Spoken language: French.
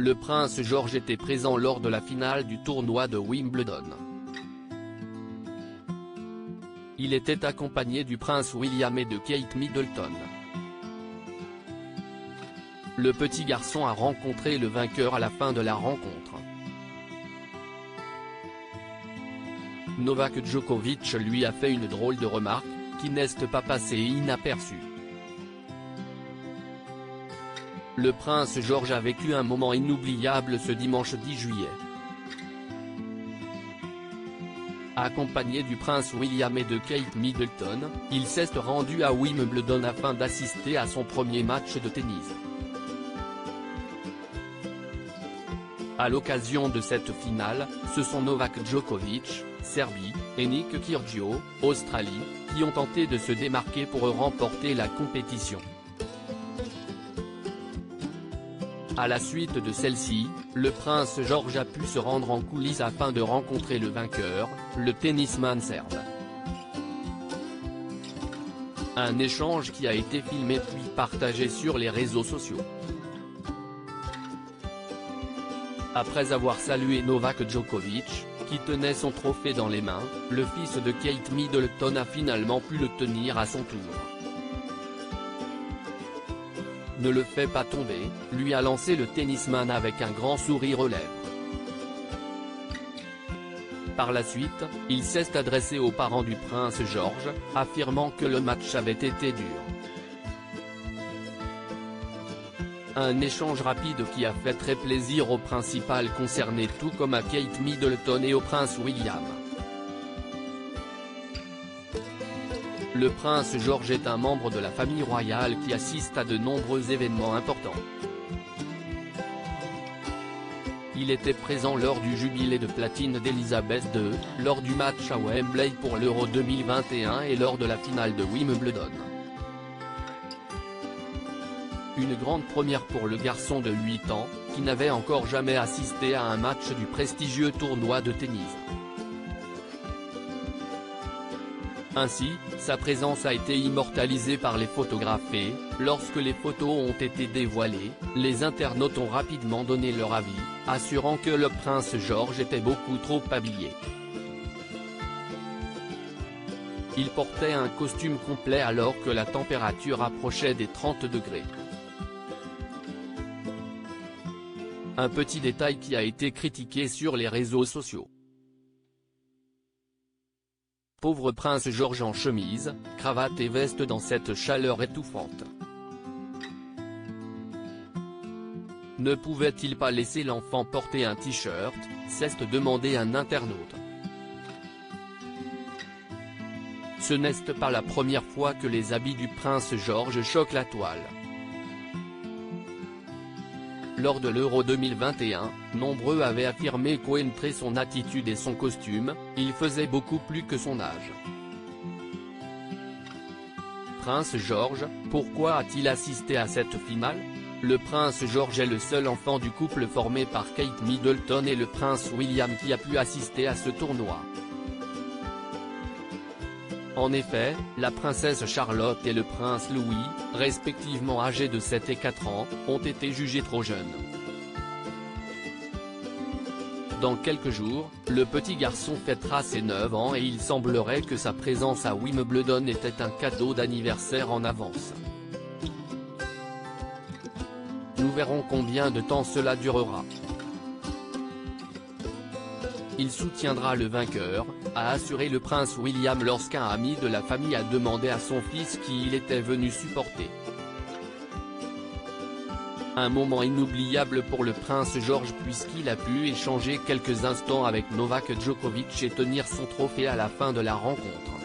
le prince George était présent lors de la finale du tournoi de Wimbledon. Il était accompagné du prince William et de Kate Middleton. Le petit garçon a rencontré le vainqueur à la fin de la rencontre. Novak Djokovic lui a fait une drôle de remarque, qui n'est pas passée inaperçue. Le prince George a vécu un moment inoubliable ce dimanche 10 juillet. Accompagné du prince William et de Kate Middleton, il s'est rendu à Wimbledon afin d'assister à son premier match de tennis. À l'occasion de cette finale, ce sont Novak Djokovic, Serbie, et Nick Kyrgios, Australie, qui ont tenté de se démarquer pour remporter la compétition. À la suite de celle-ci, le prince George a pu se rendre en coulisses afin de rencontrer le vainqueur, le tennisman serbe. Un échange qui a été filmé puis partagé sur les réseaux sociaux. Après avoir salué Novak Djokovic, qui tenait son trophée dans les mains, le fils de Kate Middleton a finalement pu le tenir à son tour. Ne le fais pas tomber, lui a lancé le tennisman avec un grand sourire aux lèvres. Par la suite, il s'est adressé aux parents du prince George, affirmant que le match avait été dur. Un échange rapide qui a fait très plaisir au principal concerné tout comme à Kate Middleton et au prince William. Le prince George est un membre de la famille royale qui assiste à de nombreux événements importants. Il était présent lors du jubilé de platine d'Elizabeth II, lors du match à Wembley pour l'Euro 2021 et lors de la finale de Wimbledon. Une grande première pour le garçon de 8 ans, qui n'avait encore jamais assisté à un match du prestigieux tournoi de tennis. Ainsi, sa présence a été immortalisée par les photographes et, lorsque les photos ont été dévoilées, les internautes ont rapidement donné leur avis, assurant que le prince George était beaucoup trop habillé. Il portait un costume complet alors que la température approchait des 30 degrés. Un petit détail qui a été critiqué sur les réseaux sociaux. Pauvre prince George en chemise, cravate et veste dans cette chaleur étouffante. Ne pouvait-il pas laisser l'enfant porter un t-shirt, s'est demandé un internaute. Ce n'est pas la première fois que les habits du prince George choquent la toile. Lors de l'Euro 2021, nombreux avaient affirmé qu'outre son attitude et son costume, il faisait beaucoup plus que son âge. Prince George, pourquoi a-t-il assisté à cette finale? Le prince George est le seul enfant du couple formé par Kate Middleton et le prince William qui a pu assister à ce tournoi. En effet, la princesse Charlotte et le prince Louis, respectivement âgés de 7 et 4 ans, ont été jugés trop jeunes. Dans quelques jours, le petit garçon fêtera ses 9 ans et il semblerait que sa présence à Wimbledon était un cadeau d'anniversaire en avance. Nous verrons combien de temps cela durera. Il soutiendra le vainqueur, a assuré le prince William lorsqu'un ami de la famille a demandé à son fils qui il était venu supporter. Un moment inoubliable pour le prince George puisqu'il a pu échanger quelques instants avec Novak Djokovic et tenir son trophée à la fin de la rencontre.